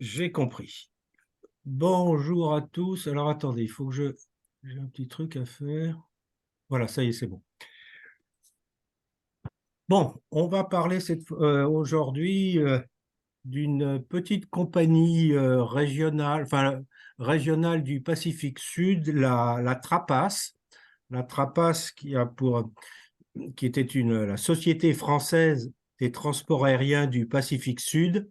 J'ai compris. Bonjour à tous. Alors attendez, il faut que j'ai un petit truc à faire. Voilà, ça y est, c'est bon. Bon, on va parler aujourd'hui d'une petite compagnie régionale, enfin régionale du Pacifique Sud, la Trapas. La Trapas qui était la société française des transports aériens du Pacifique Sud.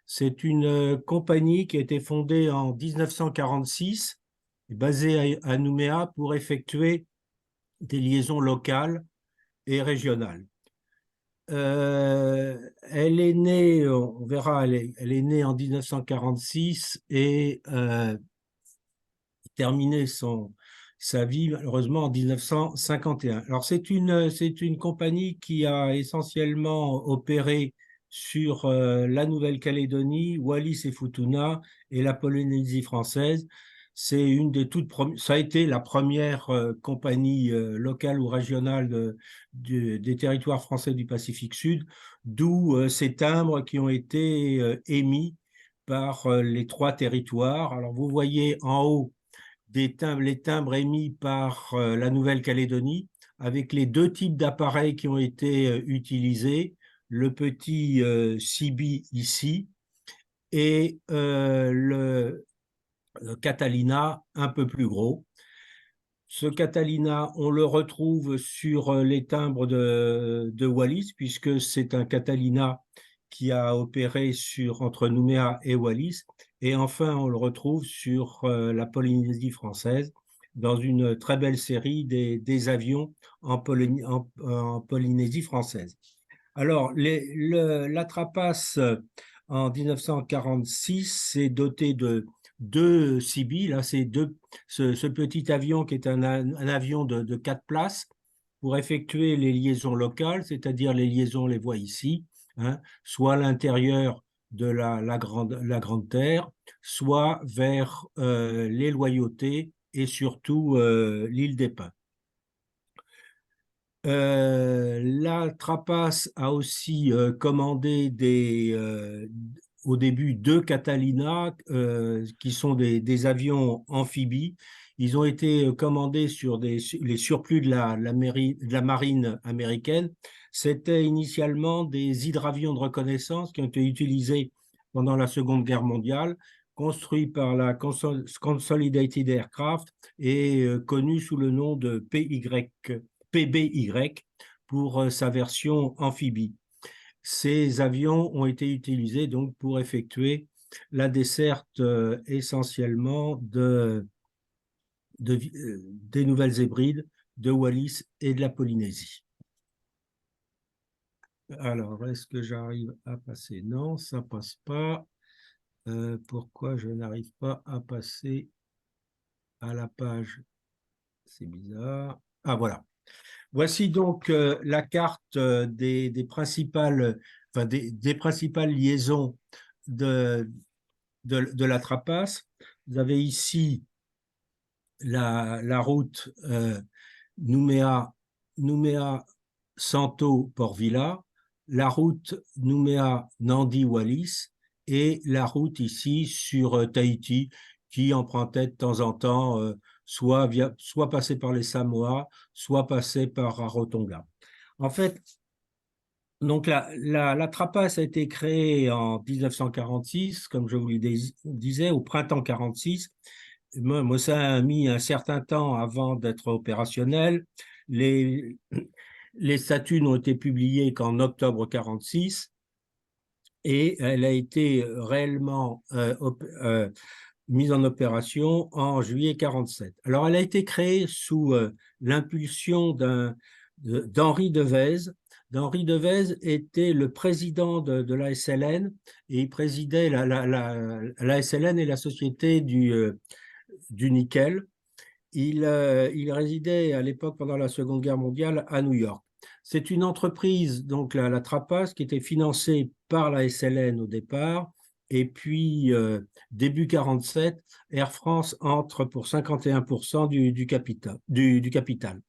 C'est une compagnie qui a été fondée en 1946, basée à Nouméa pour effectuer des liaisons locales et régionales. Elle est née, on verra, elle est née en 1946 et terminé sa vie malheureusement en 1951. Alors c'est une compagnie qui a essentiellement opéré sur la Nouvelle-Calédonie, Wallis et Futuna et la Polynésie française. C'est une des toutes premières, ça a été la première compagnie locale ou régionale des territoires français du Pacifique Sud, d'où ces timbres qui ont été émis par les trois territoires. Alors vous voyez en haut les timbres émis par la Nouvelle-Calédonie, avec les deux types d'appareils qui ont été utilisés, le petit CB ici et le Catalina un peu plus gros. Ce Catalina, on le retrouve sur les timbres de Wallis, puisque c'est un Catalina qui a opéré entre Nouméa et Wallis. Et enfin, on le retrouve sur la Polynésie française, dans une très belle série des avions en Polynésie française. Alors, l'Atrapas en 1946 s'est doté de deux CB. Là, ce petit avion qui est un avion de 4 places pour effectuer les liaisons locales, c'est-à-dire les voies ici, hein, soit à l'intérieur de la grande terre, soit vers les Loyautés et surtout l'île des Pins. La Trapas a aussi commandé au début deux Catalina qui sont des avions amphibies. Ils ont été commandés sur les surplus de la marine américaine. C'était initialement des hydravions de reconnaissance qui ont été utilisés pendant la Seconde Guerre mondiale, construits par la Consolidated Aircraft et connus sous le nom de PBY pour sa version amphibie. Ces avions ont été utilisés donc pour effectuer la desserte essentiellement des Nouvelles-Hébrides, de Wallis et de la Polynésie. Alors, est-ce que j'arrive à passer? Non, ça passe pas. Pourquoi je n'arrive pas à passer à la page? C'est bizarre. Ah, voilà. Voici donc la carte des principales, enfin des principales liaisons de, de la Trapas. Vous avez ici la route Nouméa, Santo, Port-Vila, la route Nouméa, Nandi, Wallis et la route ici sur Tahiti qui empruntait de temps en temps soit passer par les Samoa, soit passer par Rarotonga. En fait, donc la Trapas a été créée en 1946, comme je vous le disais, au printemps 46. Moi, ça a mis un certain temps avant d'être opérationnel. Les, les statuts n'ont été publiés qu'en octobre 46 et elle a été réellement mise en opération en juillet 47. Alors, elle a été créée sous l'impulsion d'Henri Devez. Henri Devez était le président de la SLN et il présidait la SLN et la Société du nickel. Il résidait à l'époque, pendant la Seconde Guerre mondiale, à New York. C'est une entreprise, donc la Trapas, qui était financée par la SLN au départ. Et puis, début 47, Air France entre pour 51% du capital.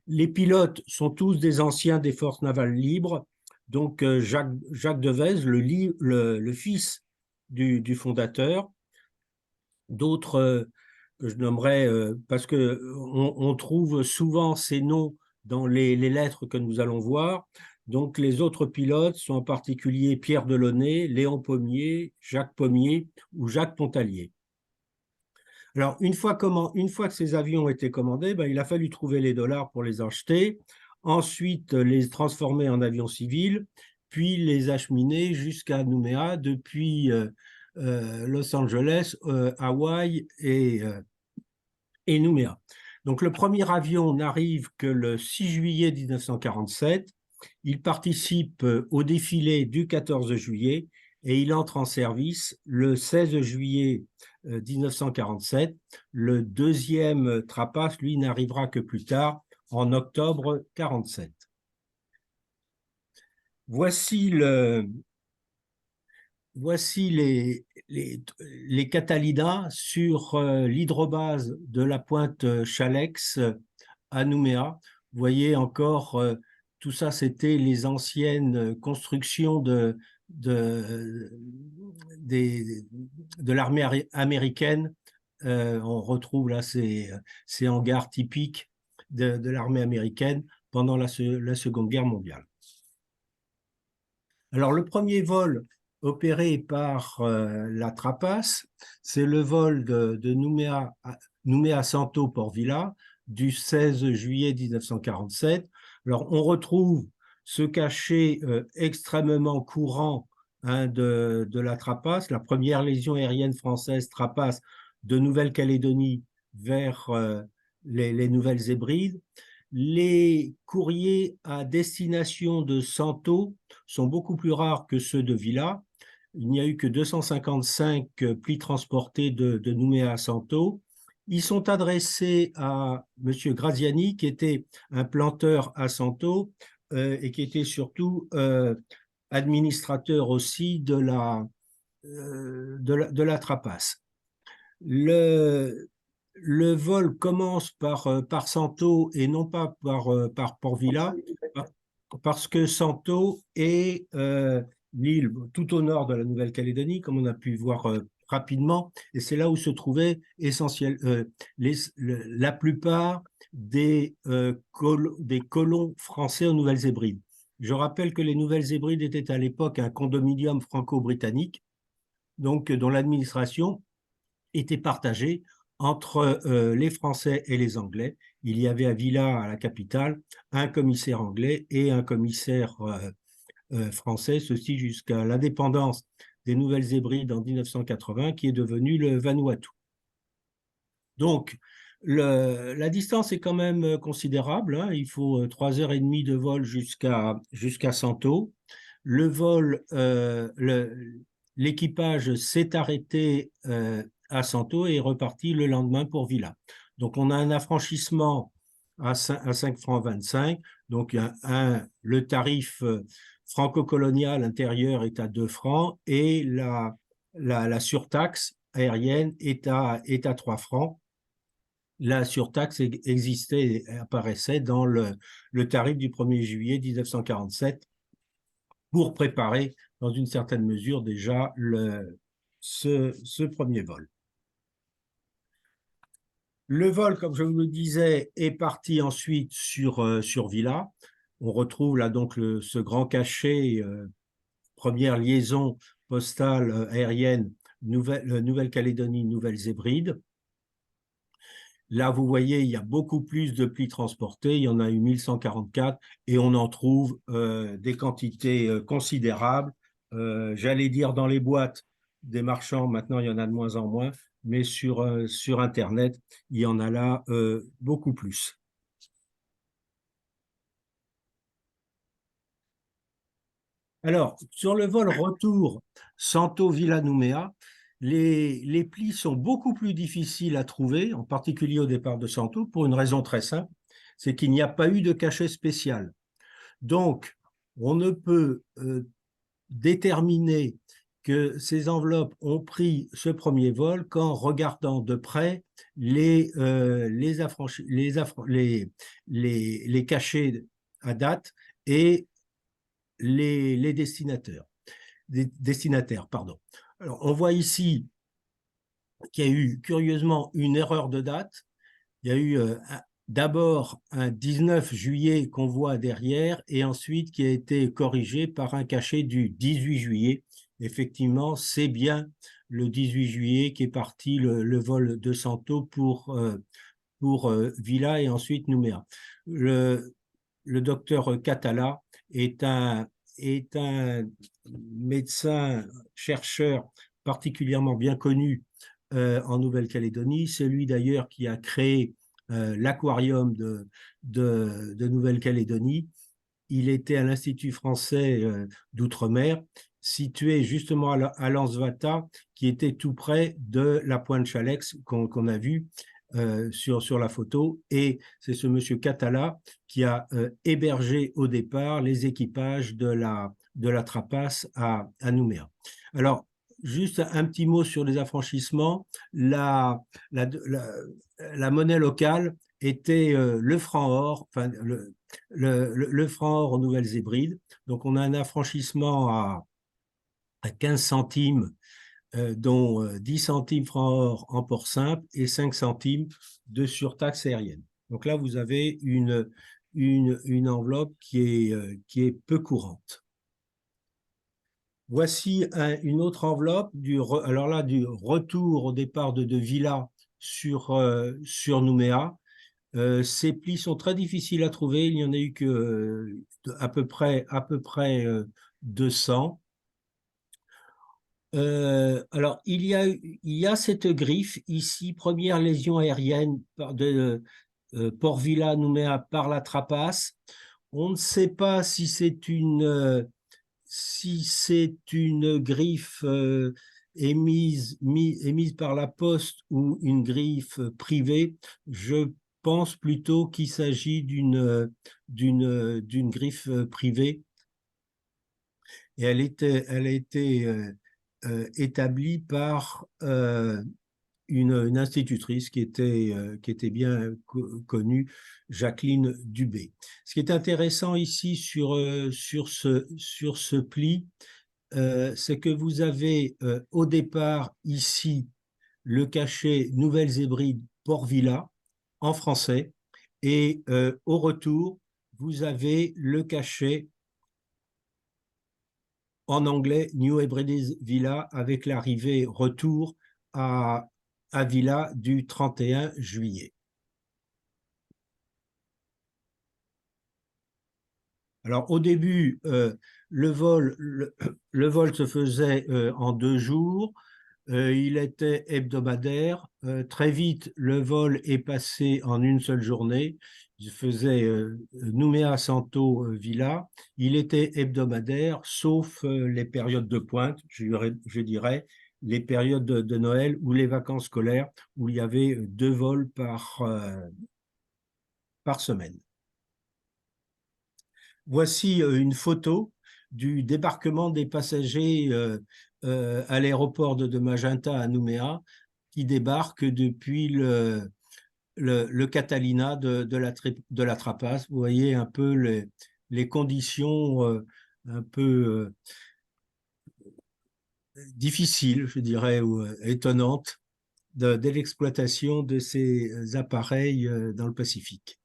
Les pilotes sont tous des anciens des forces navales libres. Donc, Jacques Devez, le fils du fondateur. D'autres que je nommerai, parce qu'on trouve souvent ces noms dans les lettres que nous allons voir. Donc, les autres pilotes sont en particulier Pierre Delaunay, Léon Pommier, Jacques Pommier ou Jacques Pontalier. Alors, une fois que ces avions ont été commandés, ben, il a fallu trouver les dollars pour les acheter, ensuite les transformer en avions civils, puis les acheminer jusqu'à Nouméa depuis Los Angeles, Hawaï et Nouméa. Donc, le premier avion n'arrive que le 6 juillet 1947. Il participe au défilé du 14 juillet et il entre en service le 16 juillet 1947. Le deuxième Trapace, lui, n'arrivera que plus tard, en octobre 1947. Voici les Catalinas sur l'hydrobase de la pointe Chalex à Nouméa. Vous voyez encore, tout ça, c'était les anciennes constructions de l'armée américaine. On retrouve là ces hangars typiques de l'armée américaine pendant la Seconde Guerre mondiale. Alors, le premier vol opéré par la Trapace, c'est le vol de Nouméa-Santo Port-Vila du 16 juillet 1947. Alors, on retrouve ce cachet extrêmement courant de la Trapace, la première légion aérienne française Trapace de Nouvelle-Calédonie vers les Nouvelles Hébrides. Les courriers à destination de Santo sont beaucoup plus rares que ceux de Vila. Il n'y a eu que 255 plis transportés de Nouméa à Santo. Ils sont adressés à M. Graziani, qui était un planteur à Santo et qui était surtout administrateur aussi de la Trapace. Le vol commence par Santo et non pas par Port-Vila, parce que Santo est l'île tout au nord de la Nouvelle-Calédonie, comme on a pu voir rapidement, et c'est là où se trouvaient la plupart des colons français aux Nouvelles-Hébrides. Je rappelle que les Nouvelles-Hébrides étaient à l'époque un condominium franco-britannique, donc dont l'administration était partagée entre les Français et les Anglais. Il y avait à Vila, à la capitale, un commissaire anglais et un commissaire français, ceci jusqu'à l'indépendance des Nouvelles-Hébrides en 1980, qui est devenu le Vanuatu. Donc, la distance est quand même considérable, hein. Il faut 3h30 de vol jusqu'à Santo. Le vol, l'équipage s'est arrêté à Santo et est reparti le lendemain pour Vila. Donc, on a un affranchissement à 5 francs 25. Donc, le tarif franco-colonial intérieur est à 2 francs et la surtaxe aérienne est à 3 francs. La surtaxe existait et apparaissait dans le tarif du 1er juillet 1947 pour préparer, dans une certaine mesure, déjà ce premier vol. Le vol, comme je vous le disais, est parti ensuite sur Vila. On retrouve là donc ce grand cachet, première liaison postale aérienne Nouvelle-Calédonie, Nouvelles-Hébrides. Là, vous voyez, il y a beaucoup plus de plis transportés. Il y en a eu 1144 et on en trouve des quantités considérables. J'allais dire dans les boîtes des marchands, maintenant il y en a de moins en moins, mais sur Internet, il y en a là beaucoup plus. Alors, sur le vol retour Santo-Vila-Nouméa, les plis sont beaucoup plus difficiles à trouver, en particulier au départ de Santo, pour une raison très simple, c'est qu'il n'y a pas eu de cachet spécial. Donc, on ne peut déterminer que ces enveloppes ont pris ce premier vol qu'en regardant de près les cachets à date et les destinataires. Pardon. Alors, on voit ici qu'il y a eu curieusement une erreur de date. Il y a eu d'abord un 19 juillet qu'on voit derrière et ensuite qui a été corrigé par un cachet du 18 juillet. Effectivement, c'est bien le 18 juillet qui est parti le vol de Santo pour Villa et ensuite Nouméa. Le docteur Catala est un médecin chercheur particulièrement bien connu en Nouvelle-Calédonie. C'est lui d'ailleurs qui a créé l'aquarium de Nouvelle-Calédonie. Il était à l'Institut français d'outre-mer, situé justement à Lansvata, qui était tout près de la pointe Chalex qu'on a vue sur la photo. Et c'est ce monsieur Catala qui a hébergé au départ les équipages de la Trapace à Nouméa. Alors, juste un petit mot sur les affranchissements. La monnaie locale était le franc or, enfin le franc or aux Nouvelles-Hébrides. Donc, on a un affranchissement à 15 centimes, dont 10 centimes franc or en port simple et 5 centimes de surtaxe aérienne. Donc là, vous avez une enveloppe qui est peu courante. Voici une autre enveloppe, alors là, du retour au départ de Villa sur Nouméa. Ces plis sont très difficiles à trouver. Il n'y en a eu que à peu près 200. Alors, il y a cette griffe ici, première lésion aérienne de Port Villa Nouméa par la Trapace. On ne sait pas si c'est une griffe émise par la Poste ou une griffe privée. Je pense plutôt qu'il s'agit d'une griffe privée. Et elle a été établie par une institutrice qui était bien connue, Jacqueline Dubé. Ce qui est intéressant ici sur ce pli, c'est que vous avez au départ ici le cachet Nouvelles Hébrides Port Villa en français et au retour, vous avez le cachet en anglais New Hebrides Villa avec l'arrivée retour à Villa du 31 juillet. Alors au début, le vol se faisait en 2 jours. Il était hebdomadaire. Très vite, le vol est passé en une seule journée. Il faisait Nouméa-Santo Villa. Il était hebdomadaire, sauf les périodes de pointe, je dirais, les périodes de Noël ou les vacances scolaires, où il y avait 2 vols par semaine. Voici une photo du débarquement des passagers à l'aéroport de Magenta à Nouméa, qui débarquent depuis le Catalina de la Trapace. Vous voyez un peu les conditions un peu difficiles, je dirais, ou étonnantes de l'exploitation de ces appareils dans le Pacifique.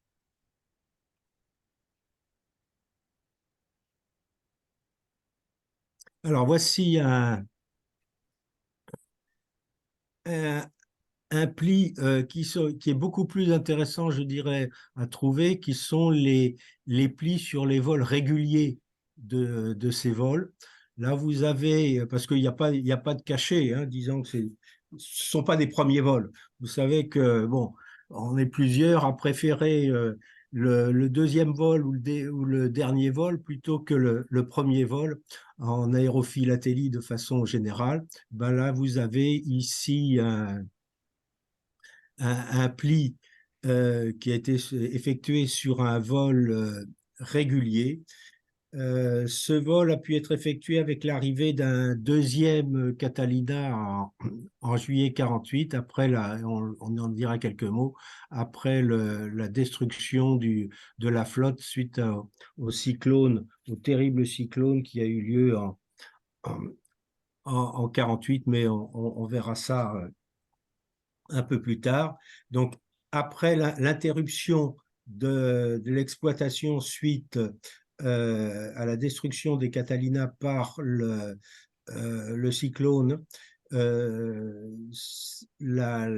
Alors voici un, un pli qui est beaucoup plus intéressant, je dirais, à trouver, qui sont les plis sur les vols réguliers de ces vols. Là, vous avez, parce qu'il n'y a pas de cachet, hein, disons que ce ne sont pas des premiers vols. Vous savez que, bon, on est plusieurs à préférer le deuxième vol ou le dernier vol plutôt que le premier vol en aérophilatélie de façon générale. Ben là, vous avez ici un pli qui a été effectué sur un vol régulier. Ce vol a pu être effectué avec l'arrivée d'un deuxième Catalina en juillet 48, on en dira quelques mots, après la destruction de la flotte suite au terrible cyclone qui a eu lieu en en 48, mais on verra ça un peu plus tard. Donc, après l'interruption de l'exploitation suite à la destruction des Catalinas par le cyclone, la,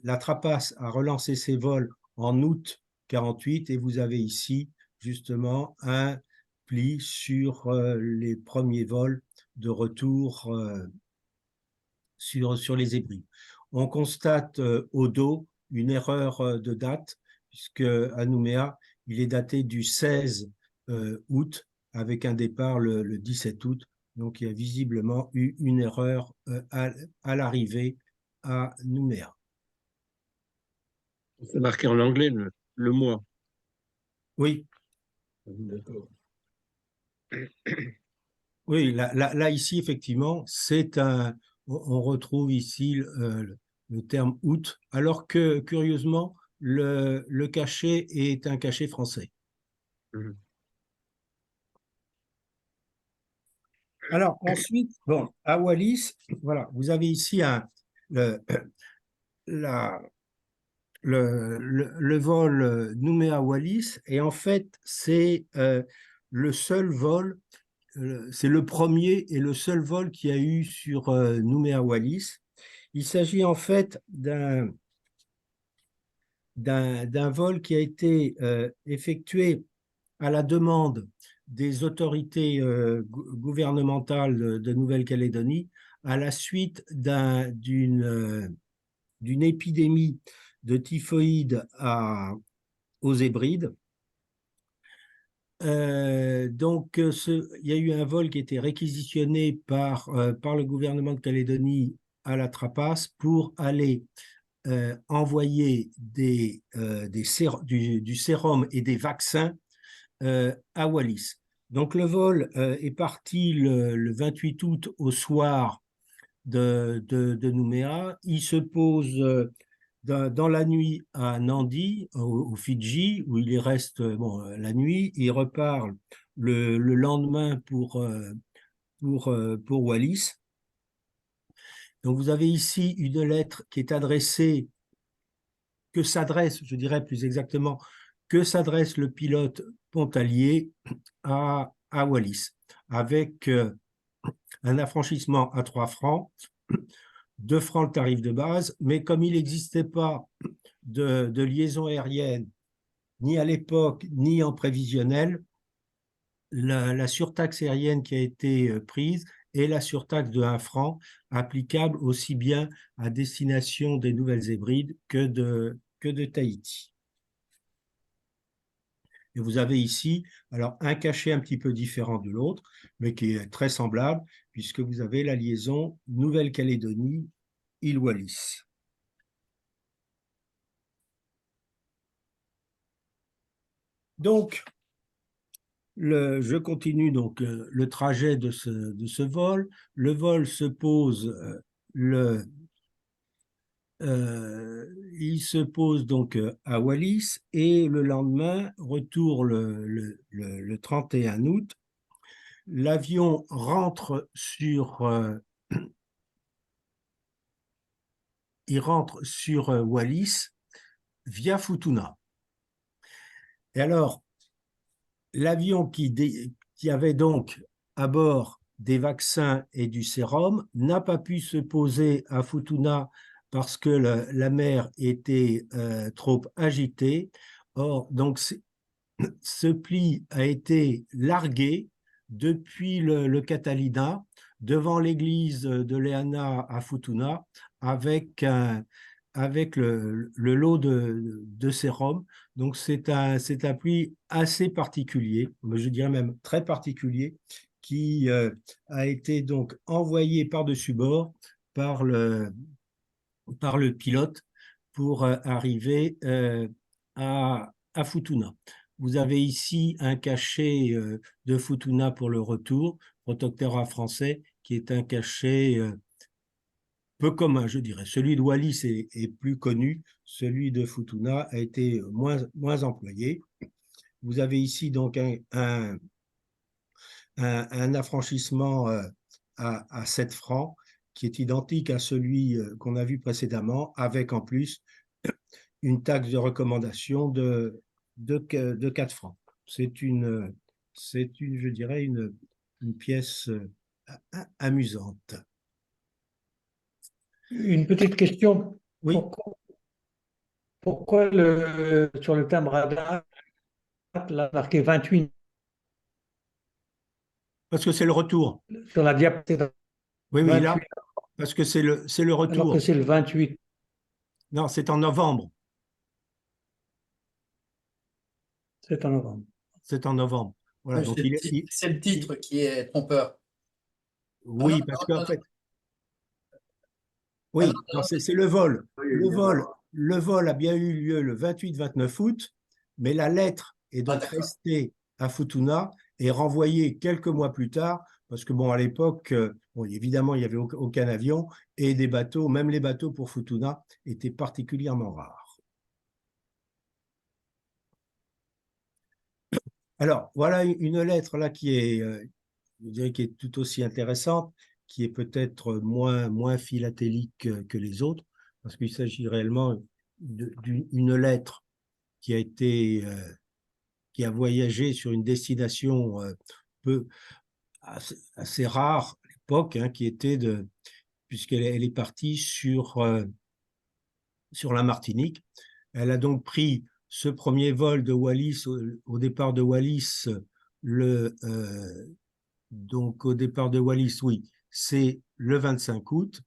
la Trapace a relancé ses vols en août 48 et vous avez ici justement un pli sur les premiers vols de retour sur les Hébrides. On constate au dos une erreur de date, puisque à Nouméa, il est daté du 16 août, avec un départ le 17 août. Donc, il y a visiblement eu une erreur à l'arrivée à Nouméa. C'est marqué en anglais le mois. Oui, D'accord. oui, là, ici, effectivement, on retrouve ici le terme août, alors que, curieusement, le cachet est un cachet français. Mhm. Alors, ensuite, bon, à Wallis, voilà, vous avez ici le, la- le vol Nouméa-Wallis, et en fait, c'est le seul vol, c'est le premier et le seul vol qu'il y a eu sur Nouméa-Wallis. Il s'agit en fait d'un vol qui a été effectué à la demande des autorités gouvernementales de Nouvelle-Calédonie à la suite d'une épidémie de typhoïde aux Hébrides. Donc, il y a eu un vol qui a été réquisitionné par le gouvernement de Calédonie à la Trapace pour aller envoyer du sérum et des vaccins à Wallis. Donc le vol est parti le 28 août au soir de Nouméa. Il se pose dans la nuit à Nandi, au Fidji, où il y reste bon, la nuit. Il repart le lendemain pour Wallis. Donc vous avez ici une lettre qui est adressée, je dirais plus exactement, que s'adresse le pilote Pontalier à Wallis, avec un affranchissement à 3 francs, 2 francs le tarif de base, mais comme il n'existait pas de liaison aérienne, ni à l'époque, ni en prévisionnel, la surtaxe aérienne qui a été prise est la surtaxe de 1 franc, applicable aussi bien à destination des Nouvelles-Hébrides que de Tahiti. Et vous avez ici alors un cachet un petit peu différent de l'autre, mais qui est très semblable, puisque vous avez la liaison Nouvelle-Calédonie, île Wallis. Donc, je continue donc le trajet de ce vol. Le vol se pose il se pose donc à Wallis et le lendemain, retour le 31 août, l'avion il rentre sur Wallis via Futuna. Et alors, l'avion qui avait donc à bord des vaccins et du sérum n'a pas pu se poser à Futuna parce que la mer était trop agitée. Or, donc, ce pli a été largué depuis le Catalina devant l'église de Leana à Futuna avec le lot de sérum. Donc c'est un pli assez particulier, je dirais même très particulier, qui a été donc envoyé par-dessus bord par le pilote pour arriver à Futuna. Vous avez ici un cachet de Futuna pour le retour, protectorat français, qui est un cachet peu commun, je dirais. Celui de Wallis est plus connu, celui de Futuna a été moins employé. Vous avez ici donc un affranchissement à 7 francs qui est identique à celui qu'on a vu précédemment, avec en plus une taxe de recommandation de 4 francs. C'est je dirais, une pièce amusante. Une petite question. Oui, Pourquoi sur le timbre à date, là, marqué 28 parce que c'est le retour. sur la diapo, Oui, oui, là, 28, parce que c'est le alors que retour. c'est le 28, Non, c'est en novembre. c'est en novembre. C'est en novembre. Voilà, Ouais, donc c'est le titre qui est trompeur. Ah non, oui, parce qu'en non, fait, ah non, oui, non, c'est le vol. Le vol a bien eu lieu le 28-29 août, mais la lettre est ah, donc d'accord. restée à Futuna et renvoyée quelques mois plus tard, parce que bon, à l'époque, bon, évidemment, il n'y avait aucun avion et des bateaux, même les bateaux pour Futuna, étaient particulièrement rares. Alors, voilà une lettre là qui est, je dirais, qui est tout aussi intéressante, qui est peut-être moins philatélique que les autres, parce qu'il s'agit réellement d'une lettre qui a été, qui a voyagé sur une destination peu assez rare à l'époque, hein, qui était puisqu'elle est partie sur la Martinique. Elle a donc pris ce premier vol de Wallis au départ de Wallis donc au départ de Wallis, oui, c'est le 25 août.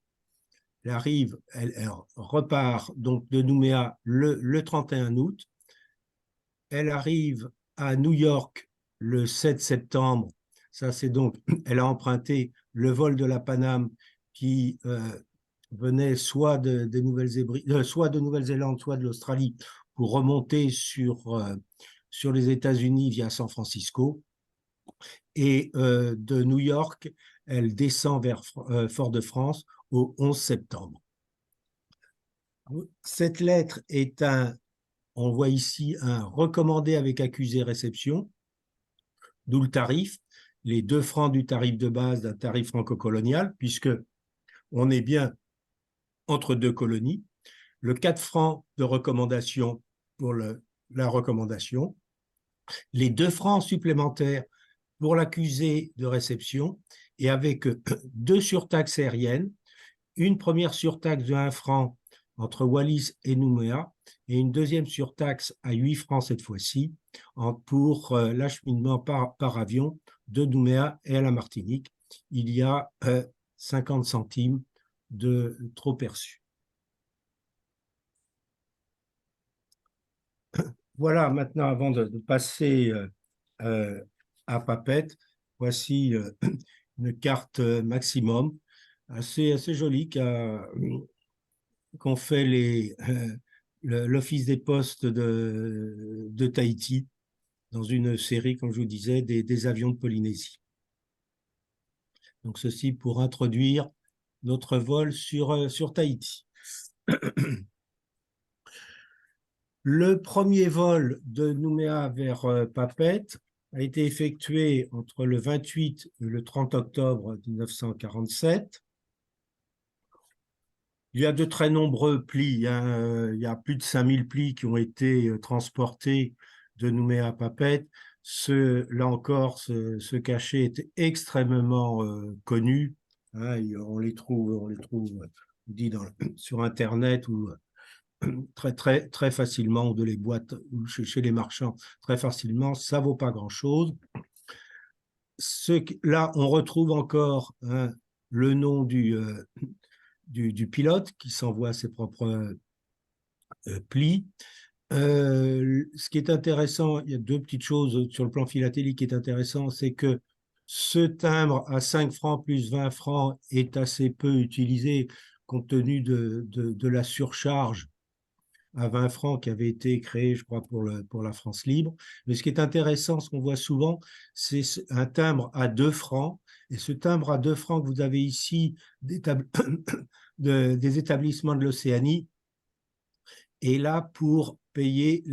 Elle repart donc de Nouméa le 31 août. Elle arrive à New York le 7 septembre. Ça, c'est donc, elle a emprunté le vol de la Paname qui venait soit de Nouvelle-Zélande, soit de l'Australie pour remonter sur les États-Unis via San Francisco. Et de New York, elle descend vers Fort-de-France au 11 septembre. Cette lettre on voit ici un recommandé avec accusé réception, d'où le tarif, les 2 francs du tarif de base d'un tarif franco-colonial, puisque on est bien entre 2 colonies, le 4 francs de recommandation pour la recommandation, les 2 francs supplémentaires pour l'accusé de réception, et avec 2 surtaxes aériennes, une première surtaxe de 1 franc entre Wallis et Nouméa, et une deuxième surtaxe à 8 francs cette fois-ci pour l'acheminement par avion de Nouméa et à la Martinique. Il y a 50 centimes de trop perçus. Voilà, maintenant, avant de passer à Papeete, voici une carte maximum assez jolie qu'ont fait l'Office des postes de Tahiti dans une série, comme je vous disais, des avions de Polynésie. Donc ceci pour introduire notre vol sur Tahiti. Le premier vol de Nouméa vers Papeete a été effectué entre le 28 et le 30 octobre 1947. Il y a de très nombreux plis, hein. Il y a plus de 5000 plis qui ont été transportés de Nouméa à Papeete. Là encore, ce cachet est extrêmement connu, hein. On les trouve dit sur Internet ou très facilement, ou de les boîtes ou chez les marchands très facilement. Ça vaut pas grand-chose. Là, on retrouve encore, hein, le nom du pilote qui s'envoie ses propres plis. Ce qui est intéressant, il y a 2 petites choses sur le plan philatélique qui est intéressant, c'est que ce timbre à 5 francs plus 20 francs est assez peu utilisé compte tenu de la surcharge à 20 francs qui avait été créé, je crois, pour la France libre. Mais ce qui est intéressant, ce qu'on voit souvent, c'est un timbre à 2 francs. Et ce timbre à 2 francs que vous avez ici des établissements de l'Océanie est là pour payer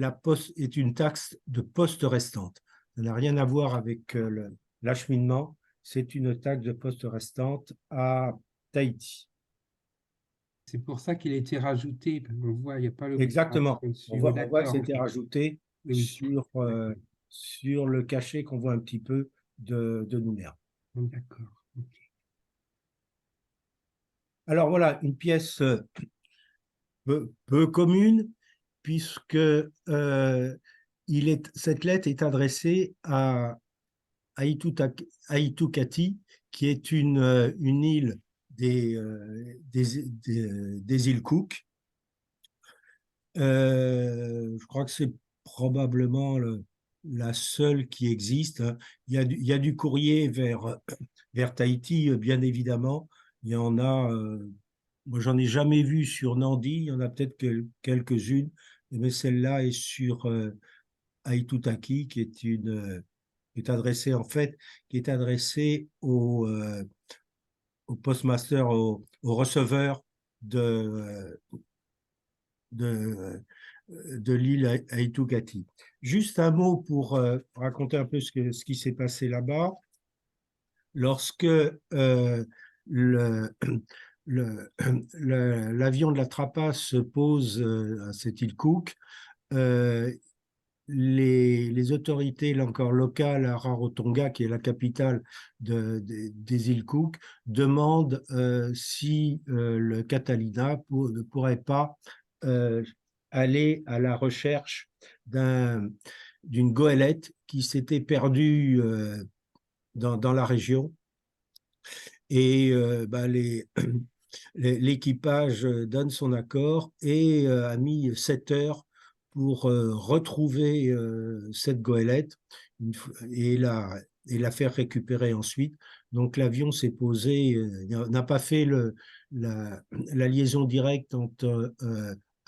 est une taxe de poste restante. Ça n'a rien à voir avec l'acheminement. C'est une taxe de poste restante à Tahiti. C'est pour ça qu'il a été rajouté. On voit, il n'y a pas le Exactement. dessus. On voit que D'accord, c'était ok. rajouté Oui. sur le cachet qu'on voit un petit peu de Nouméa. D'accord. Ok. Alors voilà, une pièce peu commune, puisque cette lettre est adressée à Aitutaki, qui est une île des îles Cook. Je crois que c'est probablement la seule qui existe, hein. Il y a du courrier vers Tahiti, bien évidemment. Il y en a, moi j'en ai jamais vu sur Nandi, il y en a peut-être quelques-unes, mais celle-là est sur Aitutaki, qui est adressée en fait, qui est adressée au postmaster, au receveur de, de l'île Aitutaki. Juste un mot pour raconter un peu ce qui s'est passé là-bas. Lorsque le, l'avion de la Trapace se pose à cette île Cook, les autorités, là encore locales à Rarotonga, qui est la capitale des îles Cook, demandent si le Catalina ne pourrait pas aller à la recherche d'une goélette qui s'était perdue dans la région. Et l'équipage donne son accord et a mis 7 heures pour retrouver cette goélette et la faire récupérer ensuite. Donc l'avion s'est posé, n'a pas fait la liaison directe entre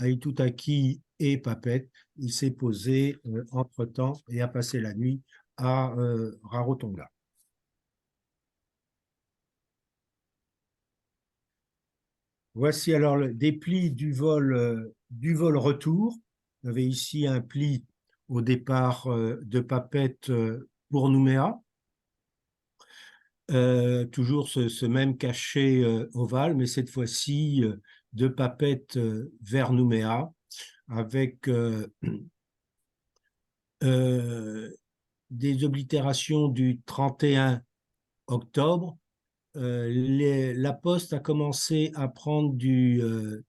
Aitutaki et Papeete. Il s'est posé entre-temps et a passé la nuit à Rarotonga. Voici alors des plis du vol retour. Vous avez ici un pli au départ de Papeete pour Nouméa. Toujours ce même cachet ovale, mais cette fois-ci de Papeete vers Nouméa, avec des oblitérations du 31 octobre. La Poste a commencé à prendre du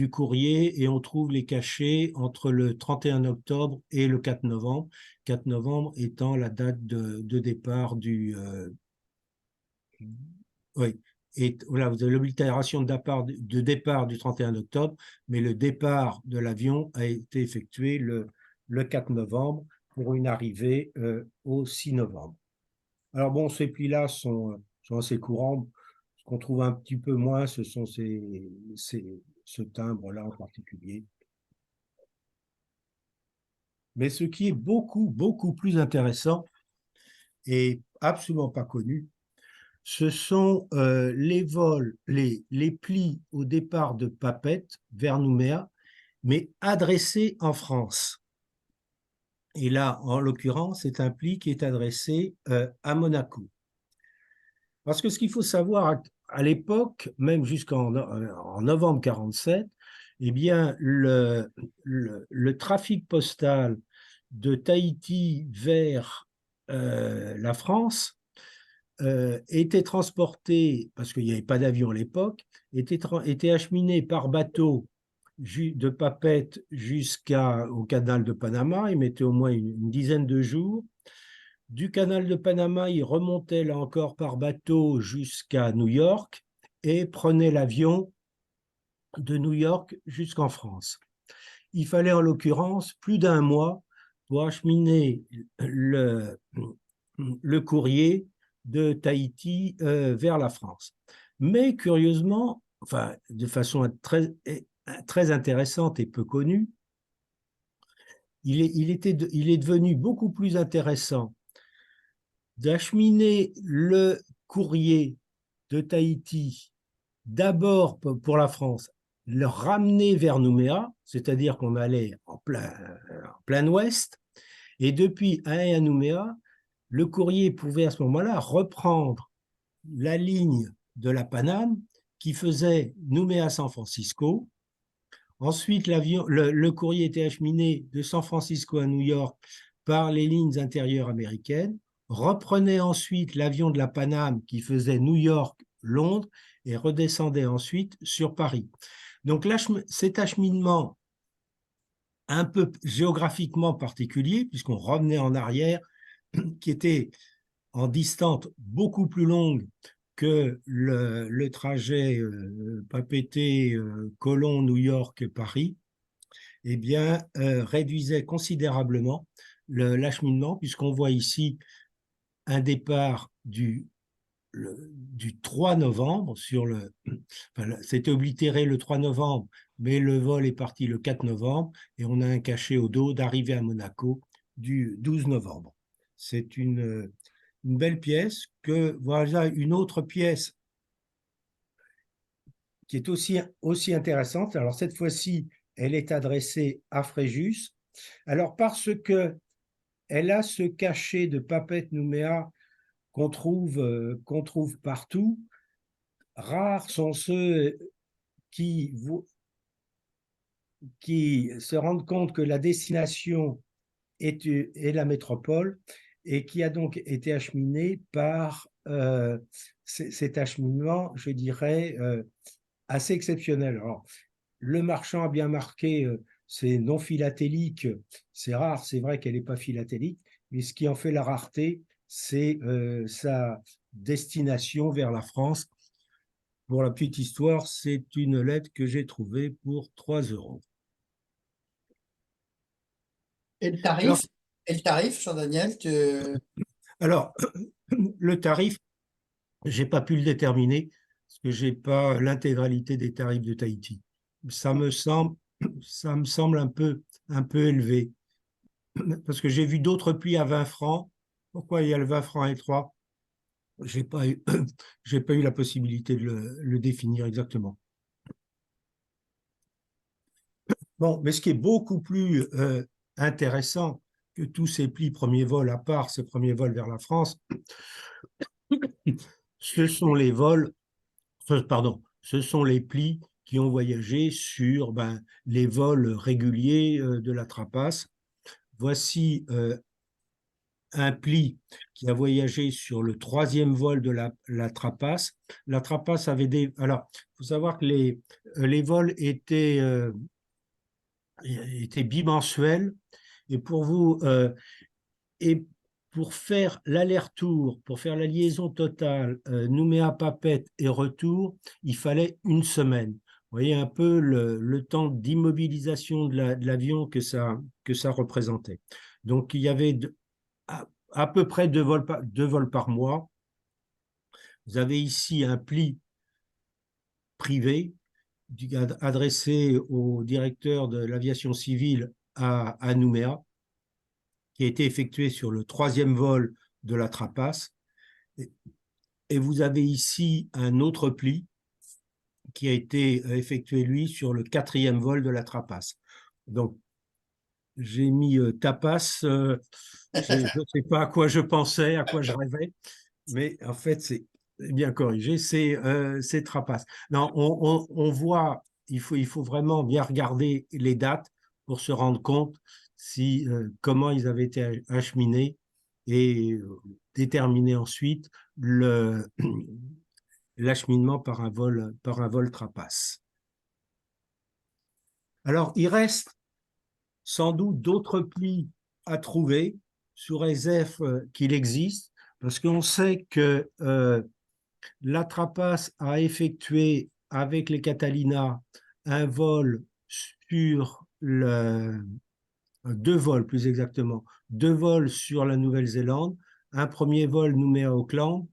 courrier et on trouve les cachets entre le 31 octobre et le 4 novembre. 4 novembre étant la date de départ oui. Et voilà, vous avez l'oblitération de départ du 31 octobre, mais le départ de l'avion a été effectué le 4 novembre pour une arrivée au 6 novembre. Alors bon, ces plis-là sont assez courants. Ce qu'on trouve un petit peu moins, ce sont ce timbre-là en particulier. Mais ce qui est beaucoup, beaucoup plus intéressant et absolument pas connu, ce sont les vols, les plis au départ de Papeete vers Nouméa, mais adressés en France. Et là, en l'occurrence, c'est un pli qui est adressé à Monaco. Parce que ce qu'il faut savoir, à l'époque, même jusqu'en novembre 1947, eh bien, le trafic postal de Tahiti vers la France était transporté, parce qu'il n'y avait pas d'avion à l'époque, était acheminé par bateau de Papeete jusqu'au canal de Panama. Il mettait au moins une dizaine de jours. Du canal de Panama, il remontait là encore par bateau jusqu'à New York et prenait l'avion de New York jusqu'en France. Il fallait en l'occurrence plus d'un mois pour acheminer le courrier de Tahiti vers la France. Mais curieusement, enfin de façon très intéressante et peu connue, il est devenu beaucoup plus intéressant d'acheminer le courrier de Tahiti d'abord pour la France, le ramener vers Nouméa, c'est-à-dire qu'on allait en plein ouest, et depuis à Nouméa, le courrier pouvait à ce moment-là reprendre la ligne de la Paname qui faisait Nouméa-San Francisco. Ensuite, le courrier était acheminé de San Francisco à New York par les lignes intérieures américaines, reprenait ensuite l'avion de la Paname qui faisait New York-Londres et redescendait ensuite sur Paris. Donc cet acheminement un peu géographiquement particulier, puisqu'on revenait en arrière, qui était en distance beaucoup plus longue que le trajet Papeete, Colomb, New York, Paris, eh bien, réduisait considérablement l'acheminement, puisqu'on voit ici un départ du 3 novembre enfin, c'était oblitéré le 3 novembre, mais le vol est parti le 4 novembre et on a un cachet au dos d'arrivée à Monaco du 12 novembre. C'est une belle pièce. Voilà une autre pièce qui est aussi intéressante. Alors cette fois-ci, elle est adressée à Fréjus. Alors parce que elle a ce cachet de Papeete Nouméa qu'on trouve partout. Rares sont ceux qui se rendent compte que la destination est la métropole et qui a donc été acheminé par cet acheminement, je dirais, assez exceptionnel. Alors, le marchand a bien marqué, c'est non philatélique, c'est rare, c'est vrai qu'elle n'est pas philatélique, mais ce qui en fait la rareté, c'est sa destination vers la France. Pour la petite histoire, c'est une lettre que j'ai trouvée pour 3 €. Et le Alors, tarif? Et le tarif, Jean-Daniel, alors, le tarif, je n'ai pas pu le déterminer parce que je n'ai pas l'intégralité des tarifs de Tahiti. Ça me semble un peu élevé parce que j'ai vu d'autres plis à 20 francs. Pourquoi il y a le 20 francs et 3? Je n'ai pas eu, j'ai pas eu la possibilité de le définir exactement. Bon, mais ce qui est beaucoup plus intéressant que tous ces plis premiers vols, à part ce premier vol vers la France, ce sont les plis qui ont voyagé sur les vols réguliers de la Trapace. Voici un pli qui a voyagé sur le 3e vol de la Trapace. La Trapace avait des... Alors, il faut savoir que les vols étaient bimensuels. Et pour faire l'aller-retour, pour faire la liaison totale Nouméa-Papeete et retour, il fallait 1 semaine. Vous voyez un peu le temps d'immobilisation de l'avion que ça représentait. Donc, il y avait à peu près 2 vols par mois. Vous avez ici un pli privé adressé au directeur de l'aviation civile à Nouméa, qui a été effectué sur le 3e vol de la Trapace. Et vous avez ici un autre pli qui a été effectué, lui, sur le 4e vol de la Trapace. Donc, j'ai mis tapas, je ne sais pas à quoi je pensais, à quoi je rêvais, mais en fait, c'est bien corrigé, c'est Trapace. Non, on voit, il faut vraiment bien regarder les dates pour se rendre compte comment ils avaient été acheminés et déterminer ensuite l'acheminement par un vol Trapace. Alors, il reste sans doute d'autres plis à trouver, sous réserve qu'il existe, parce qu'on sait que la Trapace a effectué avec les Catalina un vol sur 2 vols plus exactement, 2 vols sur la Nouvelle-Zélande, un premier vol Nouméa-Auckland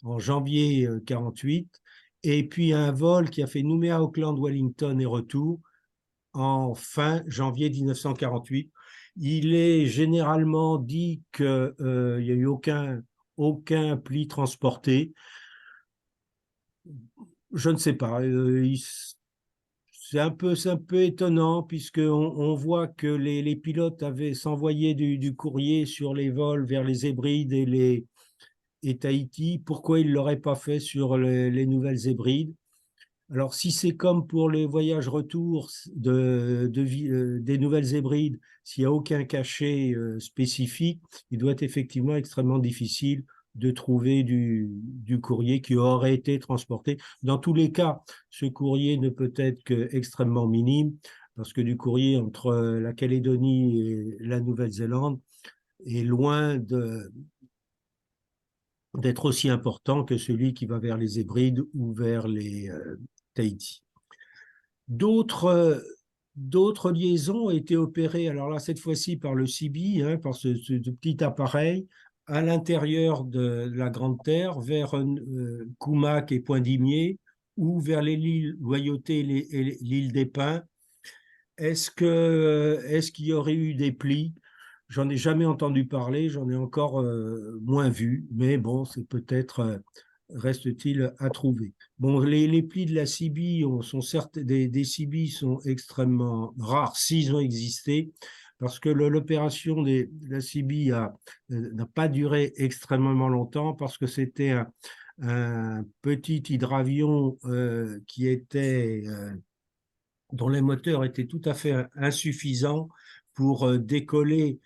en janvier 48, et puis un vol qui a fait Nouméa-Auckland-Wellington et retour en fin janvier 1948. Il est généralement dit qu'il n'y a eu aucun pli transporté. Je ne sais pas. C'est un peu étonnant puisqu'on voit que les pilotes s'envoyaient du courrier sur les vols vers les Hébrides et et Tahiti, pourquoi il ne l'aurait pas fait sur les Nouvelles Hébrides? Alors, si c'est comme pour les voyages retour des Nouvelles Hébrides, s'il n'y a aucun cachet spécifique, il doit être effectivement extrêmement difficile de trouver du courrier qui aurait été transporté. Dans tous les cas, ce courrier ne peut être qu'extrêmement minime, parce que du courrier entre la Calédonie et la Nouvelle-Zélande est loin d'être aussi important que celui qui va vers les Hébrides ou vers les Tahiti. D'autres liaisons ont été opérées, alors là, cette fois-ci par le CIBI, hein, par ce petit appareil, à l'intérieur de la Grande Terre, vers Koumak et Pointe-Dimier, ou vers les îles Loyauté et l'île des Pins. Est-ce qu'il y aurait eu des plis? J'en ai jamais entendu parler, j'en ai encore moins vu, mais bon, c'est peut-être, reste-t-il à trouver. Bon, les plis de la CIBI sont certes, des CIBI sont extrêmement rares s'ils ont existé, parce que l'opération de la CIBI n'a pas duré extrêmement longtemps, parce que c'était un petit hydravion qui était dont les moteurs étaient tout à fait insuffisants pour décoller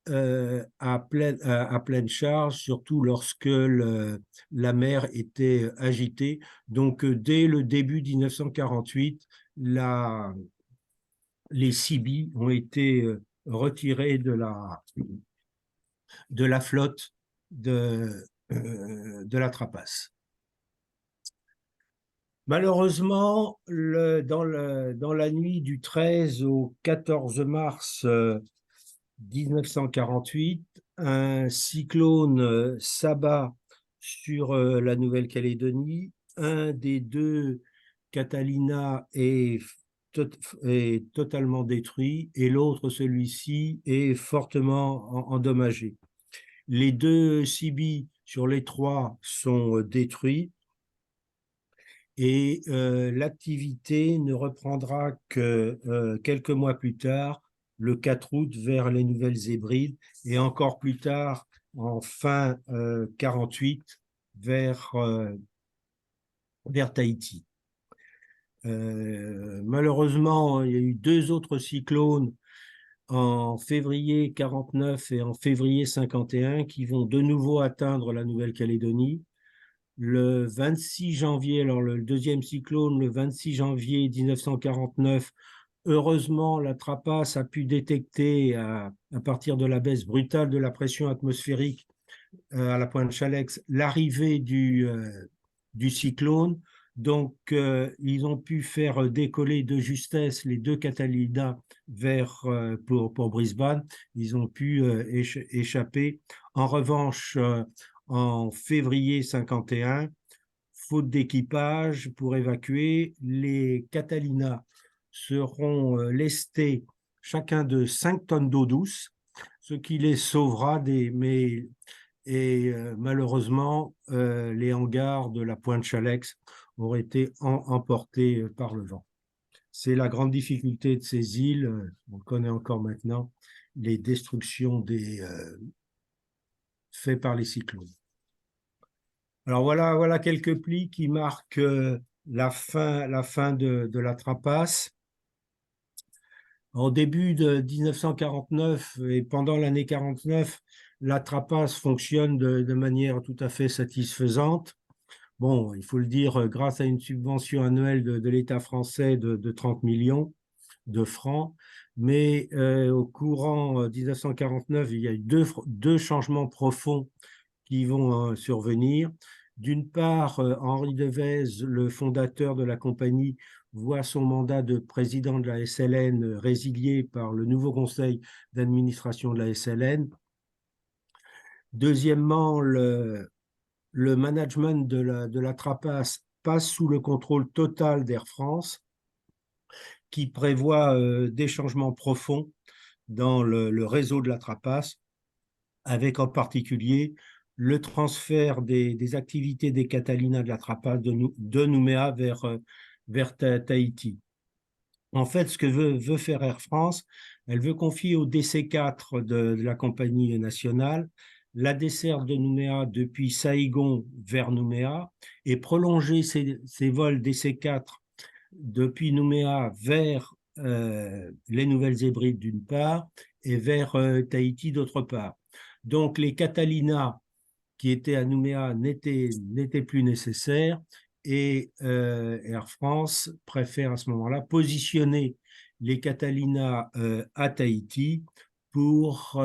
à pleine charge, surtout lorsque la mer était agitée. Donc, dès le début 1948, les CIBI ont été retirés de la flotte de la Trapace. Malheureusement, dans la nuit du 13 au 14 mars 1948, un cyclone s'abat sur la Nouvelle-Calédonie. Un des deux Catalina est totalement détruit et l'autre, celui-ci, est fortement endommagé. Les deux CIBI sur les trois sont détruits. Et l'activité ne reprendra que quelques mois plus tard, le 4 août, vers les Nouvelles Hébrides, et encore plus tard, en fin 48, vers Tahiti. Malheureusement, il y a eu deux autres cyclones en février 49 et en février 51 qui vont de nouveau atteindre la Nouvelle-Calédonie. Le 26 janvier, alors le deuxième cyclone, le 26 janvier 1949, heureusement, la Trapace a pu détecter, à partir de la baisse brutale de la pression atmosphérique à la pointe Chalex, l'arrivée du cyclone. Donc, ils ont pu faire décoller de justesse les deux Catalina pour Brisbane. Ils ont pu échapper. En revanche, en février 51, faute d'équipage pour évacuer, les Catalina seront lestés chacun de 5 tonnes d'eau douce, ce qui les sauvera malheureusement, les hangars de la pointe Chalex auraient été emportés par le vent. C'est la grande difficulté de ces îles, on connaît encore maintenant, les destructions faites par les cyclones. Alors voilà quelques plis qui marquent la fin de la Trapace. Au début de 1949 et pendant l'année 49, la Trapace fonctionne de manière tout à fait satisfaisante. Bon, il faut le dire, grâce à une subvention annuelle de l'État français de 30 millions de francs. Mais au courant 1949, il y a eu deux changements profonds qui vont survenir. D'une part, Henri Devez, le fondateur de la compagnie, voit son mandat de président de la SLN résilié par le nouveau conseil d'administration de la SLN. Deuxièmement, le management de la Trapace passe sous le contrôle total d'Air France, qui prévoit des changements profonds dans le réseau de la Trapace, avec en particulier le transfert des activités des Catalina de la Trapace de Nouméa vers Tahiti. En fait, ce que veut faire Air France, elle veut confier au DC4 de la compagnie nationale la desserte de Nouméa depuis Saïgon vers Nouméa et prolonger ces vols DC-4 depuis Nouméa vers les Nouvelles-Hébrides d'une part et vers Tahiti d'autre part. Donc les Catalina qui étaient à Nouméa n'étaient plus nécessaires et Air France préfère à ce moment-là positionner les Catalina à Tahiti pour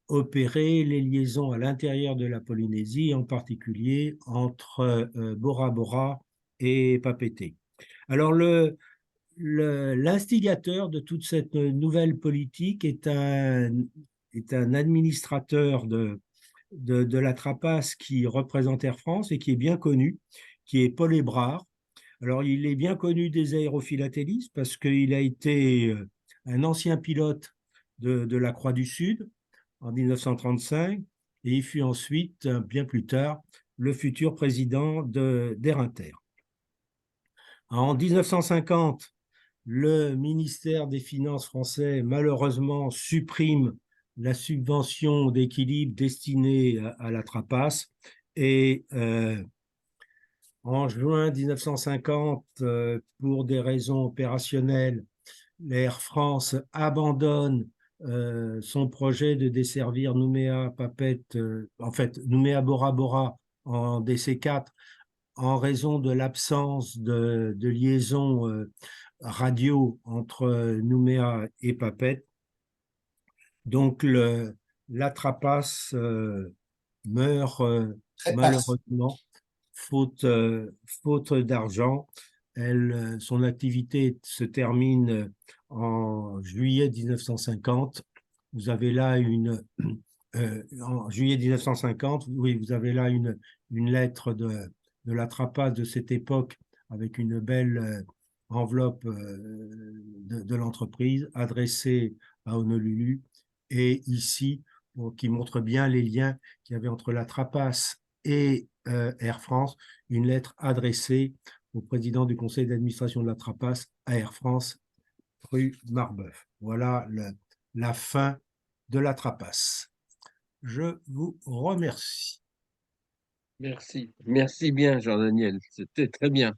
opérer les liaisons à l'intérieur de la Polynésie, en particulier entre Bora Bora et Papeete. Alors l'instigateur de toute cette nouvelle politique est un administrateur de la Trapace qui représente Air France et qui est bien connu, qui est Paul Hébrard. Alors, il est bien connu des aérophilatélistes parce qu'il a été un ancien pilote de la Croix du Sud en 1935 et il fut ensuite, bien plus tard, le futur président d'Air Inter. En 1950, le ministère des Finances français, malheureusement, supprime la subvention d'équilibre destinée à la Trapace et en juin 1950, pour des raisons opérationnelles, l'Air France abandonne son projet de desservir Nouméa, Papeete, en fait Nouméa Bora Bora en DC-4 en raison de l'absence de liaison radio entre Nouméa et Papeete. Donc la Trapace meurt malheureusement faute d'argent. Son activité se termine en juillet 1950. Vous avez là en juillet 1950, oui, vous avez là une lettre de la Trapace de cette époque avec une belle enveloppe de l'entreprise adressée à Honolulu et ici, qui montre bien les liens qu'il y avait entre la Trapace et Air France, une lettre adressée au président du conseil d'administration de la Trapace à Air France, rue Marbeuf. Voilà la fin de la Trapace. Je vous remercie. Merci. Merci bien, Jean-Daniel. C'était très bien.